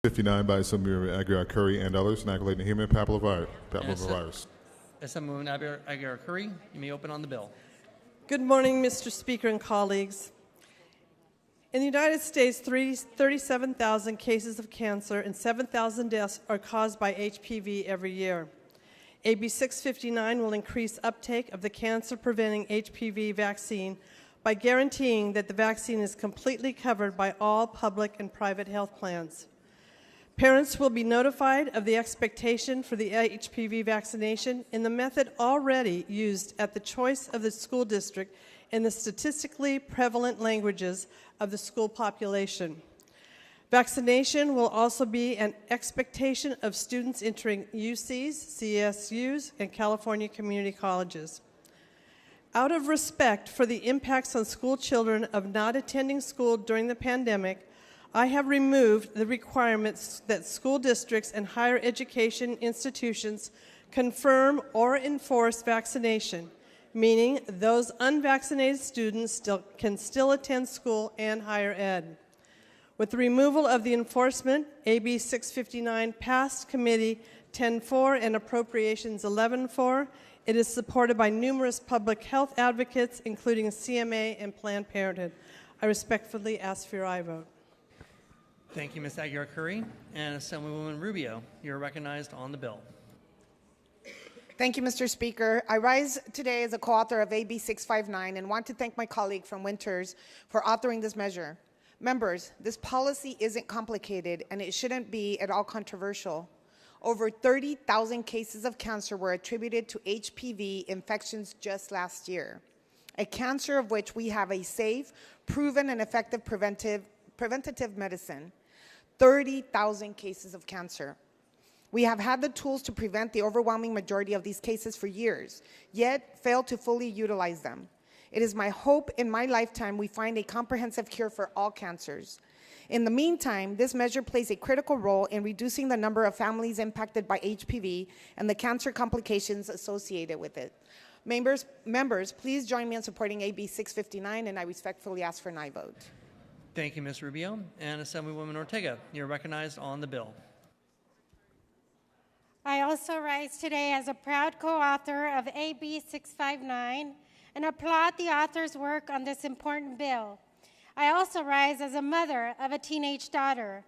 59 by Assemblywoman Aguiar-Curry and others, inoculating the human papillomavirus. Assemblywoman Aguiar-Curry, you may open on the bill. Good morning, Mr. Speaker and colleagues. In the United States, 37,000 cases of cancer and 7,000 deaths are caused by HPV every year. AB659 will increase uptake of the cancer-preventing HPV vaccine by guaranteeing that the vaccine is completely covered by all public and private health plans. Parents will be notified of the expectation for the HPV vaccination in the method already used at the choice of the school district in the statistically prevalent languages of the school population. Vaccination will also be an expectation of students entering UCs, CSUs, and California community colleges. Out of respect for the impacts on school children of not attending school during the pandemic, I have removed the requirements that school districts and higher education institutions confirm or enforce vaccination, meaning those unvaccinated students can still attend school and higher ed. With the removal of the enforcement, AB 659 passed Committee 10-4 and Appropriations 11-4. It is supported by numerous public health advocates, including CMA and Planned Parenthood. I respectfully ask for your aye vote. Thank you, Ms. Aguiar-Curry. And Assemblywoman Rubio, you're recognized on the bill. Thank you, Mr. Speaker. I rise today as a co-author of AB 659 and want to thank my colleague from Winters for authoring this measure. Members, this policy isn't complicated and it shouldn't be at all controversial. Over 30,000 cases of cancer were attributed to HPV infections just last year, a cancer of which we have a safe, proven, and effective preventative medicine. 30,000 cases of cancer. We have had the tools to prevent the overwhelming majority of these cases for years, yet failed to fully utilize them. It is my hope in my lifetime we find a comprehensive cure for all cancers. In the meantime, this measure plays a critical role in reducing the number of families impacted by HPV and the cancer complications associated with it. Members, please join me in supporting AB 659, and I respectfully ask for an aye vote. Thank you, Ms. Rubio. And Assemblywoman Ortega, you're recognized on the bill. I also rise today as a proud co-author of AB 659 and applaud the author's work on this important bill. I also rise as a mother of a teenage daughter.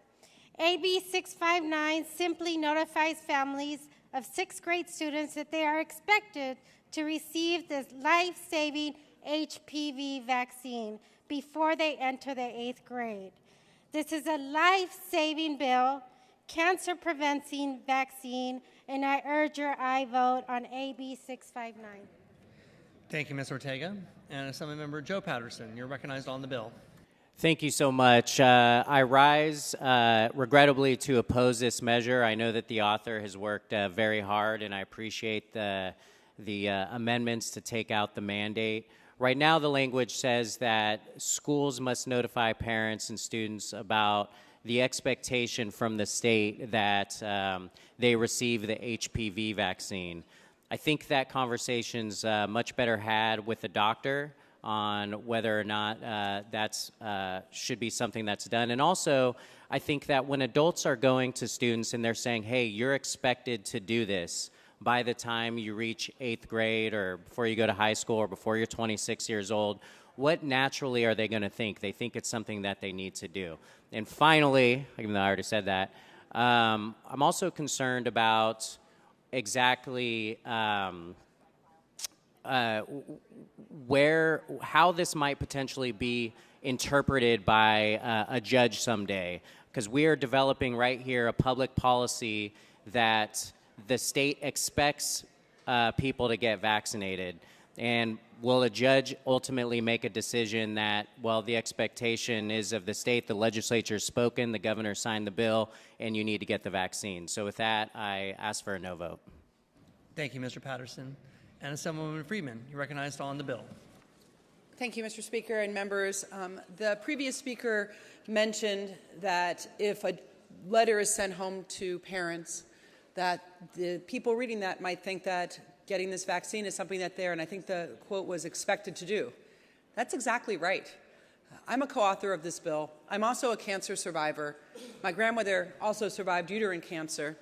AB 659 simply notifies families of sixth grade students that they are expected to receive this life-saving HPV vaccine before they enter the 8th grade. This is a life-saving bill, cancer-preventing vaccine, and I urge your aye vote on AB 659. Thank you, Ms. Ortega. And Assemblymember Joe Patterson, you're recognized on the bill. Thank you so much. I rise regrettably to oppose this measure. I know that the author has worked very hard, and I appreciate the amendments to take out the mandate. Right now, the language says that schools must notify parents and students about the expectation from the state that they receive the HPV vaccine. I think that conversation's much better had with the doctor on whether or not that's should be something that's done. And also, I think that when adults are going to students and they're saying, hey, you're expected to do this by the time you reach 8th grade or before you go to high school or before you're 26 years old, what naturally are they going to think? They think it's something that they need to do. And finally, even though I already said that, I'm also concerned about exactly how this might potentially be interpreted by a judge someday, because we are developing right here a public policy that the state expects people to get vaccinated. And will a judge ultimately make a decision that, well, the expectation is of the state, the legislature has spoken, the governor signed the bill, and you need to get the vaccine? So with that, I ask for a no vote. Thank you, Mr. Patterson. And Assemblywoman Friedman, you're recognized on the bill. Thank you, Mr. Speaker and members. The previous speaker mentioned that if a letter is sent home to parents, that the people reading that might think that getting this vaccine is something that they're, and I think the quote was, expected to do. That's exactly right. I'm a co-author of this bill. I'm also a cancer survivor. My grandmother also survived uterine cancer.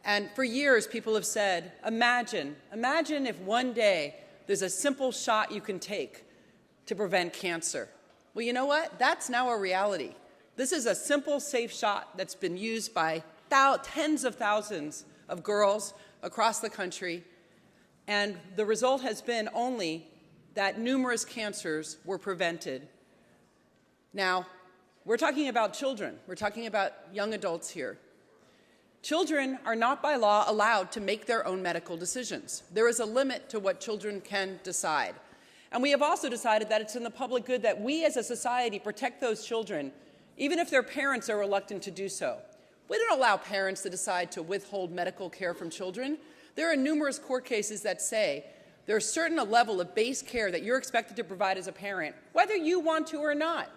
And for years, people have said, imagine if one day there's a simple shot you can take to prevent cancer. Well, you know what? That's now a reality. This is a simple, safe shot that's been used by tens of thousands of girls across the country. And the result has been only that numerous cancers were prevented. Now, we're talking about children. We're talking about young adults here. Children are not by law allowed to make their own medical decisions. There is a limit to what children can decide. And we have also decided that it's in the public good that we as a society protect those children, even if their parents are reluctant to do so. We don't allow parents to decide to withhold medical care from children. There are numerous court cases that say there's certain a level of base care that you're expected to provide as a parent, whether you want to or not.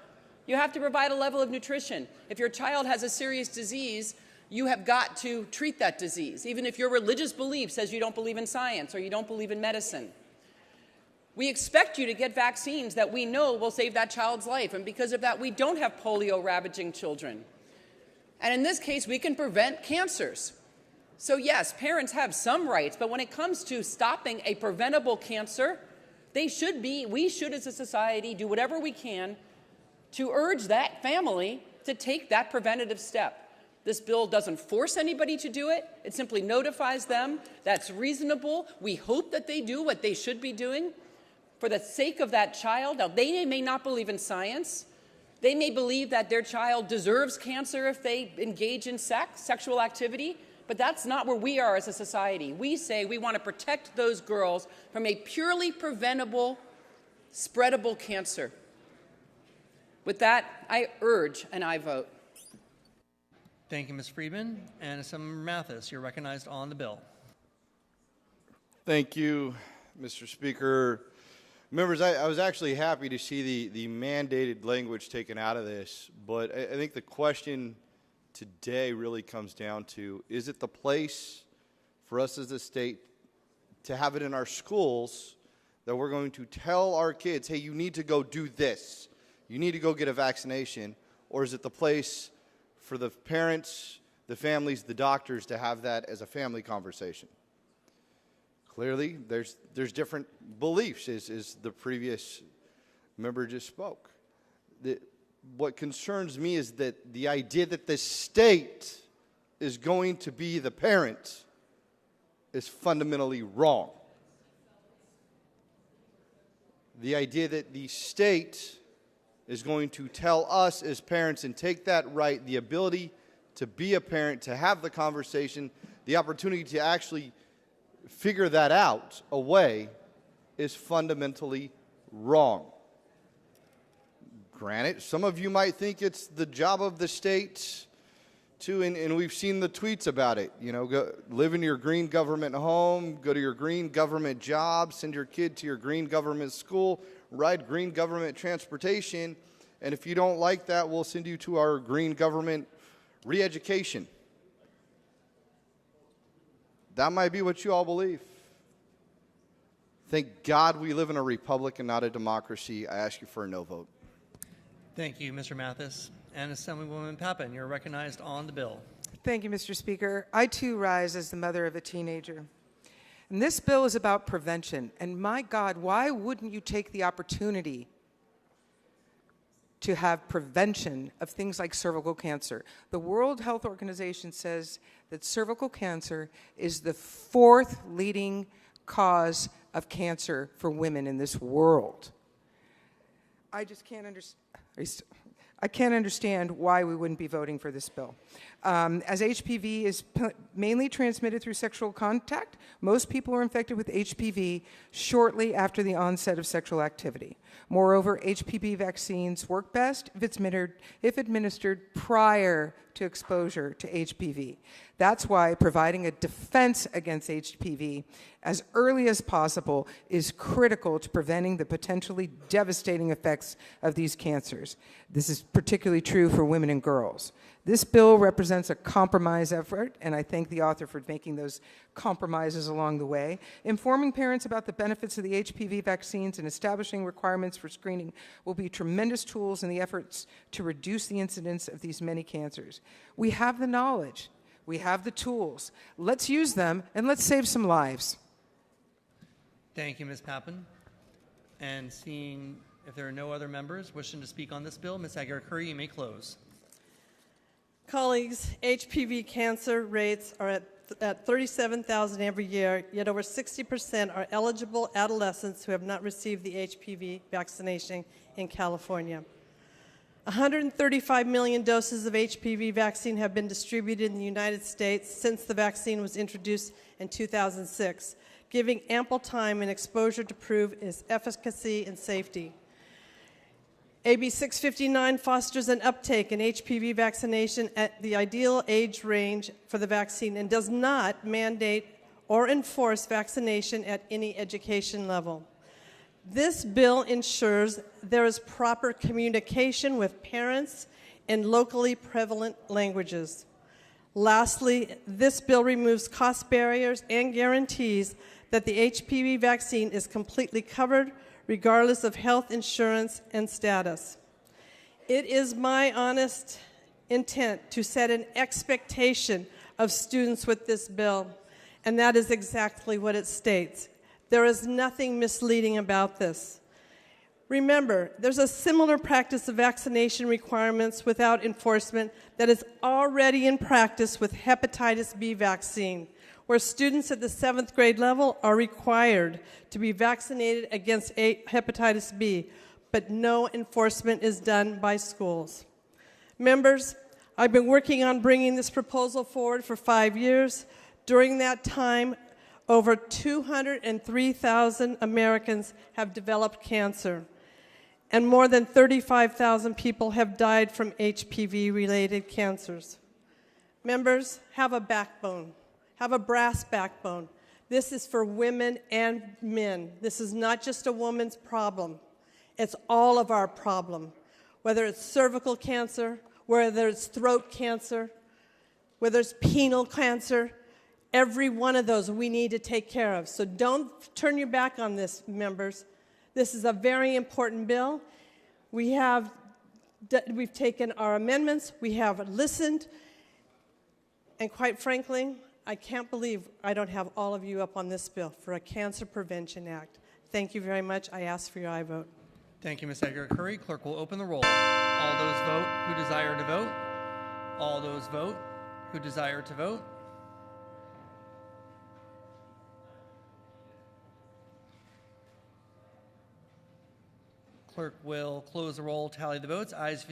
You have to provide a level of nutrition. If your child has a serious disease, you have got to treat that disease, even if your religious belief says you don't believe in science or you don't believe in medicine. We expect you to get vaccines that we know will save that child's life, and because of that, we don't have polio ravaging children. And in this case, we can prevent cancers. So yes, parents have some rights, but when it comes to stopping a preventable cancer, we should as a society do whatever we can to urge that family to take that preventative step. This bill doesn't force anybody to do it. It simply notifies them that's reasonable. We hope that they do what they should be doing for the sake of that child. Now, they may not believe in science. They may believe that their child deserves cancer if they engage in sexual activity, but that's not where we are as a society. We say we want to protect those girls from a purely preventable, spreadable cancer. With that, I urge an aye vote. Thank you, Ms. Friedman. And Assemblyman Mathis, you're recognized on the bill. Thank you, Mr. Speaker. Members, I was actually happy to see the mandated language taken out of this, but I think the question today really comes down to, is it the place for us as a state to have it in our schools that we're going to tell our kids, hey, you need to go do this, you need to go get a vaccination, or is it the place for the parents, the families, the doctors to have that as a family conversation? Clearly, there's different beliefs, as the previous member just spoke. What concerns me is that the idea that the state is going to be the parent is fundamentally wrong. The idea that the state is going to tell us as parents and take that right, the ability to be a parent, to have the conversation, the opportunity to actually figure that out a way, is fundamentally wrong. Granted, some of you might think it's the job of the state to, and we've seen the tweets about it, you know, go live in your green government home, go to your green government job, send your kid to your green government school, ride green government transportation, and if you don't like that, we'll send you to our green government re-education. That might be what you all believe. Thank God we live in a republic and not a democracy. I ask you for a no vote. Thank you, Mr. Mathis. And Assemblywoman Pappen, you're recognized on the bill. Thank you, Mr. Speaker. I, too, rise as the mother of a teenager. And this bill is about prevention. And my God, why wouldn't you take the opportunity to have prevention of things like cervical cancer? The World Health Organization says that cervical cancer is the 4th leading cause of cancer for women in this world. I just can't understand. I can't understand why we wouldn't be voting for this bill. As HPV is mainly transmitted through sexual contact, most people are infected with HPV shortly after the onset of sexual activity. Moreover, HPV vaccines work best if administered prior to exposure to HPV. That's why providing a defense against HPV as early as possible is critical to preventing the potentially devastating effects of these cancers. This is particularly true for women and girls. This bill represents a compromise effort, and I thank the author for making those compromises along the way. Informing parents about the benefits of the HPV vaccines and establishing requirements for screening will be tremendous tools in the efforts to reduce the incidence of these many cancers. We have the knowledge. We have the tools. Let's use them, and let's save some lives. Thank you, Ms. Pappen. And seeing if there are no other members wishing to speak on this bill, Ms. Aguirre-Curry, you may close. Colleagues, HPV cancer rates are at 37,000 every year, yet over 60% are eligible adolescents who have not received the HPV vaccination in California. 135 million doses of HPV vaccine have been distributed in the United States since the vaccine was introduced in 2006, giving ample time and exposure to prove its efficacy and safety. AB659 fosters an uptake in HPV vaccination at the ideal age range for the vaccine and does not mandate or enforce vaccination at any education level. This bill ensures there is proper communication with parents in locally prevalent languages. Lastly, this bill removes cost barriers and guarantees that the HPV vaccine is completely covered regardless of health insurance and status. It is my honest intent to set an expectation of students with this bill, and that is exactly what it states. There is nothing misleading about this. Remember, there's a similar practice of vaccination requirements without enforcement that is already in practice with hepatitis B vaccine, where students at the 7th grade level are required to be vaccinated against hepatitis B, but no enforcement is done by schools. Members, I've been working on bringing this proposal forward for 5 years. During that time, over 203,000 Americans have developed cancer, and more than 35,000 people have died from HPV-related cancers. Members, have a backbone. Have a brass backbone. This is for women and men. This is not just a woman's problem. It's all of our problem, whether it's cervical cancer, whether it's throat cancer, whether it's penile cancer. Every one of those we need to take care of. So don't turn your back on this, members. This is a very important bill. We've taken our amendments. We have listened. And quite frankly, I can't believe I don't have all of you up on this bill for a Cancer Prevention Act. Thank you very much. I ask for your aye vote. Thank you, Ms. Aguirre-Curry. Clerk will open the roll. All those vote who desire to vote. All those vote who desire to vote. Clerk will close the roll, tally the votes. Ayes